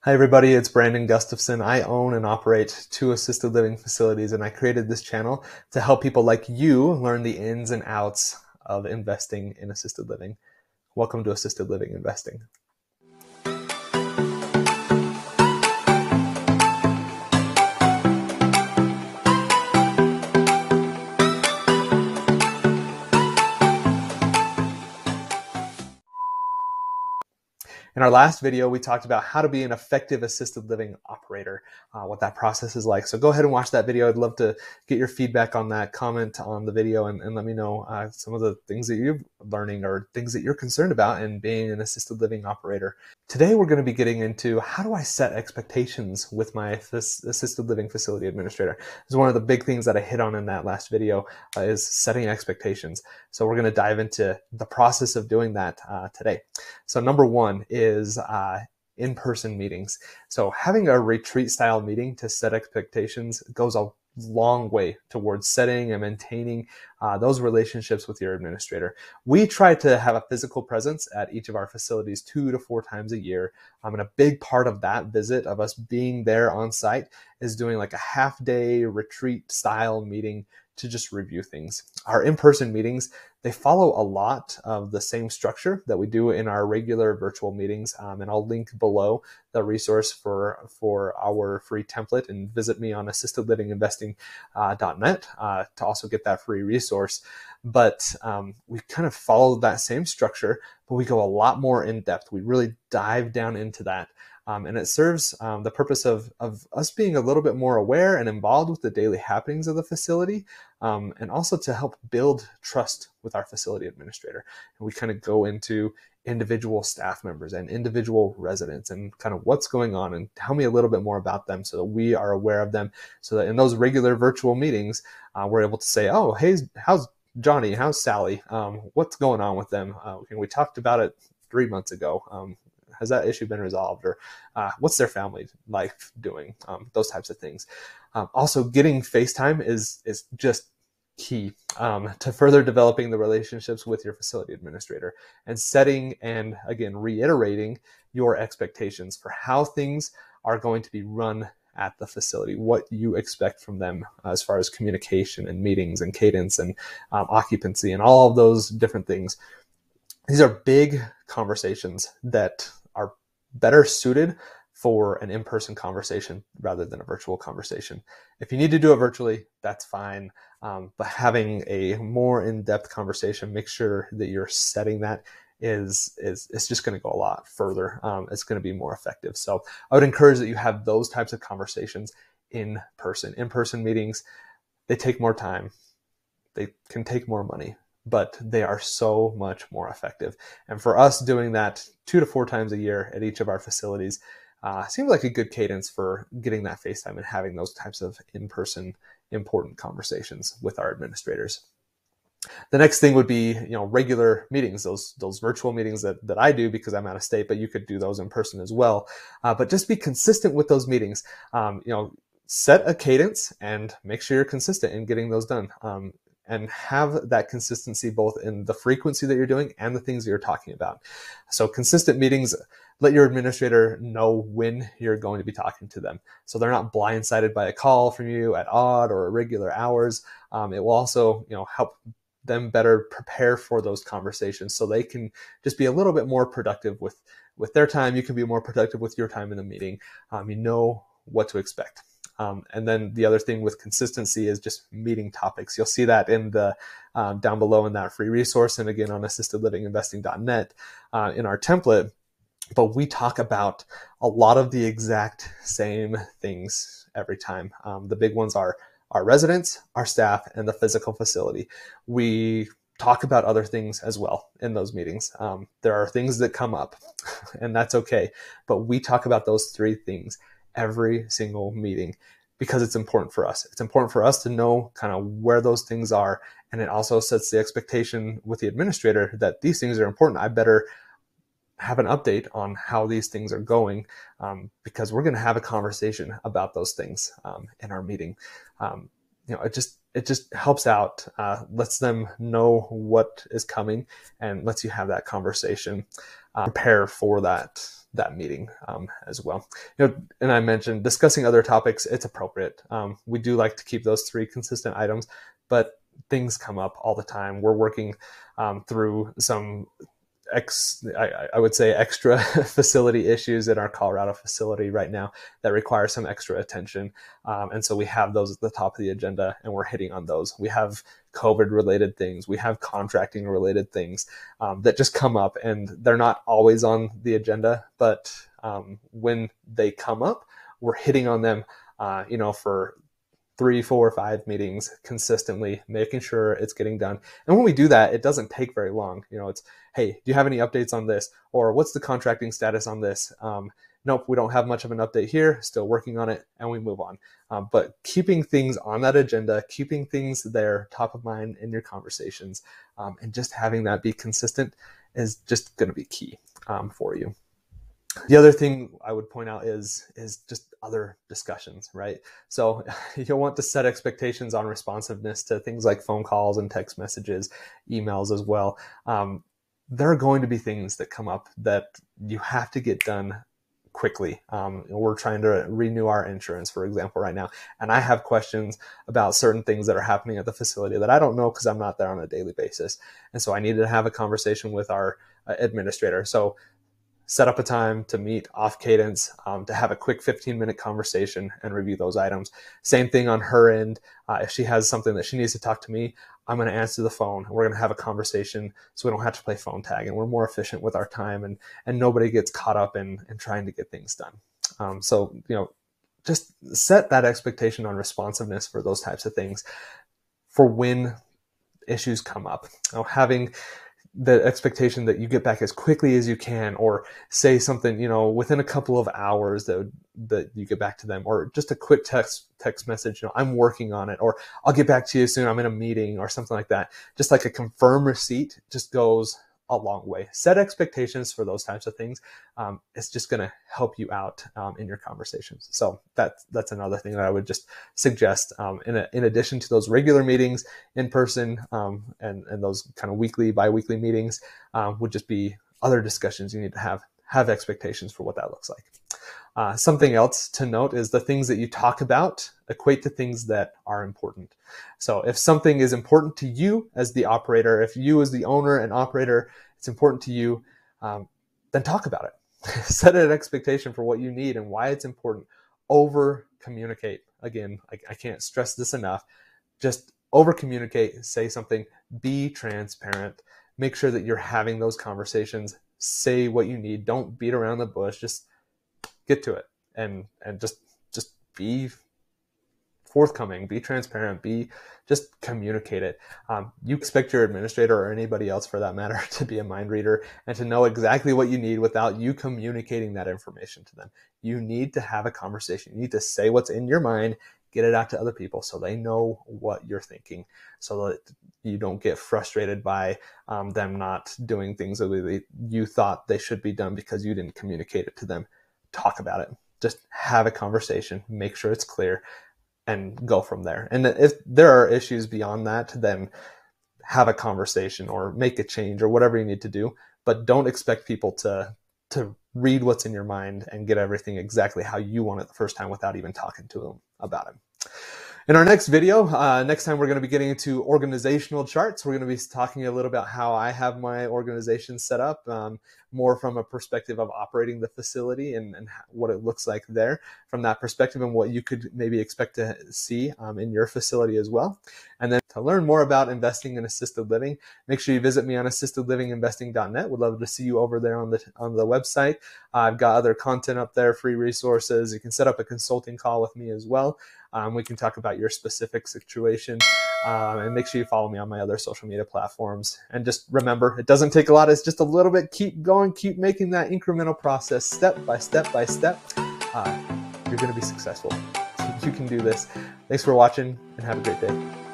Hi everybody, it's Brandon Gustafson. I own and operate two assisted living facilities, and I created this channel to help people like you learn the ins and outs of investing in assisted living. Welcome to Assisted Living Investing. In our last video, we talked about how to be an effective assisted living operator, what that process is like. So go ahead and watch that video. I'd love to get your feedback on that, comment on the video, and let me know some of the things that you're learning or things that you're concerned about in being an assisted living operator. Today, we're going to be getting into how do I set expectations with my assisted living facility administrator. This is one of the big things that I hit on in that last video is setting expectations. So we're going to dive into the process of doing that today. So number one is in-person meetings. So having a retreat style meeting to set expectations goes a long way towards setting and maintaining those relationships with your administrator. We try to have a physical presence at each of our facilities 2 to 4 times a year. And a big part of that visit, of us being there on site, is doing like a half-day retreat style meeting to just review things. Our in-person meetings, they follow a lot of the same structure that we do in our regular virtual meetings. And I'll link below the resource for our free template, and visit me on assistedlivinginvesting.net to also get that free resource. But we kind of follow that same structure, but we go a lot more in depth. We really dive down into that. And it serves the purpose of us being a little bit more aware and involved with the daily happenings of the facility, and also to help build trust with our facility administrator. And we kind of go into individual staff members and individual residents and kind of what's going on, and tell me a little bit more about them so that we are aware of them, so that in those regular virtual meetings, we're able to say, oh, hey, how's Johnny? How's Sally? What's going on with them? We talked about it 3 months ago. Has that issue been resolved? Or what's their family life doing? Those types of things. Also, getting FaceTime is just key to further developing the relationships with your facility administrator, and setting and, again, reiterating your expectations for how things are going to be run at the facility, what you expect from them as far as communication and meetings and cadence and occupancy and all of those different things. These are big conversations that are better suited for an in-person conversation rather than a virtual conversation. If you need to do it virtually, that's fine. But having a more in-depth conversation, make sure that you're setting that is just going to go a lot further. It's going to be more effective. So I would encourage that you have those types of conversations in person. In-person meetings, they take more time. They can take more money, but they are so much more effective. And for us, doing that 2 to 4 times a year at each of our facilities seems like a good cadence for getting that FaceTime and having those types of in-person important conversations with our administrators. The next thing would be, regular meetings, those virtual meetings that I do because I'm out of state, but you could do those in person as well. But just be consistent with those meetings. Set a cadence and make sure you're consistent in getting those done. And have that consistency both in the frequency that you're doing and the things that you're talking about. So consistent meetings, let your administrator know when you're going to be talking to them, so they're not blindsided by a call from you at odd or irregular hours. It will also, help them better prepare for those conversations, so they can just be a little bit more productive with their time. You can be more productive with your time in the meeting. You know what to expect. And then the other thing with consistency is just meeting topics. You'll see that in the down below in that free resource, and again on assistedlivinginvesting.net in our template. But we talk about a lot of the exact same things every time. The big ones are our residents, our staff, and the physical facility. We talk about other things as well in those meetings. There are things that come up, and that's okay. But we talk about those 3 things every single meeting because it's important for us. It's important for us to know kind of where those things are. And it also sets the expectation with the administrator that these things are important. I better have an update on how these things are going, because we're going to have a conversation about those things in our meeting. It just helps out, lets them know what is coming, and lets you have that conversation, prepare for that that meeting as well. And I mentioned discussing other topics. It's appropriate. We do like to keep those 3 consistent items, but things come up all the time. We're working through some I would say extra facility issues in our Colorado facility right now that require some extra attention. And so we have those at the top of the agenda, and we're hitting on those. We have COVID related things. We have contracting related things that just come up, and they're not always on the agenda, but when they come up, we're hitting on them, for 3, 4, 5 meetings consistently, making sure it's getting done. And when we do that, it doesn't take very long. It's, hey, do you have any updates on this? Or what's the contracting status on this? Nope, we don't have much of an update here, still working on it, and we move on. But keeping things on that agenda, keeping things there top of mind in your conversations, and just having that be consistent is just going to be key for you. The other thing I would point out is just other discussions, right? So you'll want to set expectations on responsiveness to things like phone calls and text messages, emails as well. There are going to be things that come up that you have to get done quickly. We're trying to renew our insurance, for example, right now. And I have questions about certain things that are happening at the facility that I don't know because I'm not there on a daily basis. And so I needed to have a conversation with our administrator. So set up a time to meet off cadence, to have a quick 15-minute conversation and review those items. Same thing on her end. If she has something that she needs to talk to me, I'm going to answer the phone. We're going to have a conversation so we don't have to play phone tag, and we're more efficient with our time, and nobody gets caught up in trying to get things done. So just set that expectation on responsiveness for those types of things for when issues come up. Having the expectation that you get back as quickly as you can, or say something, within a couple of hours that you get back to them, or just a quick text message, I'm working on it, or I'll get back to you soon, I'm in a meeting, or something like that. Just like a confirm receipt just goes a long way. Set expectations for those types of things. It's just going to help you out in your conversations. So that's another thing that I would just suggest. In addition to those regular meetings in person and those kind of weekly, bi-weekly meetings, would just be other discussions you need to have expectations for what that looks like. Something else to note is the things that you talk about equate to things that are important. So if something is important to you as the operator, if you as the owner and operator, it's important to you, then talk about it. Set an expectation for what you need and why it's important. Over communicate. Again, I can't stress this enough. Just over communicate, say something, be transparent, make sure that you're having those conversations, say what you need. Don't beat around the bush. Just get to it and just be forthcoming, be transparent, just communicate it. You expect your administrator or anybody else for that matter to be a mind reader and to know exactly what you need without you communicating that information to them. You need to have a conversation. You need to say what's in your mind, get it out to other people so they know what you're thinking, so that you don't get frustrated by them not doing things the way you thought they should be done because you didn't communicate it to them. Talk about it. Just have a conversation, make sure it's clear, and go from there. And if there are issues beyond that, then have a conversation or make a change or whatever you need to do. But don't expect people to read what's in your mind and get everything exactly how you want it the first time without even talking to them about it. In our next video, next time we're going to be getting into organizational charts. We're going to be talking a little about how I have my organization set up, more from a perspective of operating the facility and what it looks like there from that perspective, and what you could maybe expect to see in your facility as well. And then to learn more about investing in assisted living, make sure you visit me on assistedlivinginvesting.net. Would love to see you over there on the website. I've got other content up there, free resources. You can set up a consulting call with me as well. We can talk about your specific situation, and make sure you follow me on my other social media platforms. And just remember, it doesn't take a lot. It's just a little bit. Keep going, keep making that incremental process step by step by step. You're going to be successful. You can do this. Thanks for watching and have a great day.